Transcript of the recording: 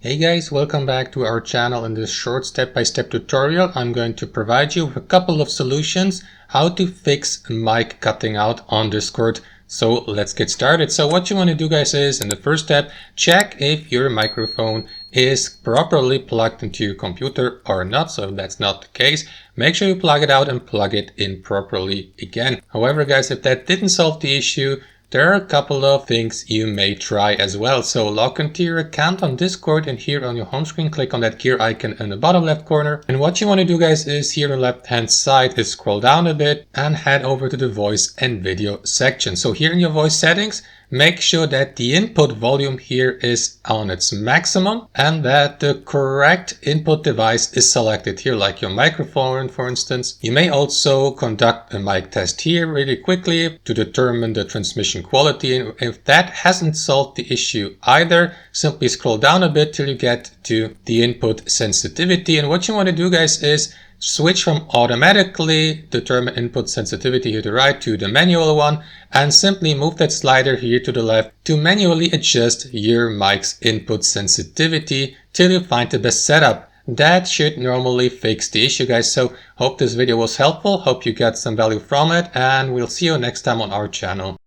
Hey guys, welcome back to our channel. In this short step-by-step tutorial, I'm going to provide you with a couple of solutions how to fix mic cutting out on Discord. So let's get started. So what you want to do guys is, in the first step, check if your microphone is properly plugged into your computer or not. So if that's not the case, make sure you plug it out and plug it in properly again. However guys, if that didn't solve the issue, there are a couple of things you may try as well. So log into your account on Discord, and here on your home screen, click on that gear icon in the bottom left corner. And what you want to do guys is, here on the left hand side is scroll down a bit and head over to the voice and video section. So here in your voice settings, make sure that the input volume here is on its maximum and that the correct input device is selected here, like your microphone for instance. You may also conduct a mic test here really quickly to determine the transmission quality, and if that hasn't solved the issue either, simply scroll down a bit till you get to the input sensitivity. And what you want to do guys is switch from automatically determine input sensitivity here to the right to the manual one, and simply move that slider here to the left to manually adjust your mic's input sensitivity till you find the best setup. That should normally fix the issue guys. So hope this video was helpful, hope you got some value from it, and we'll see you next time on our channel.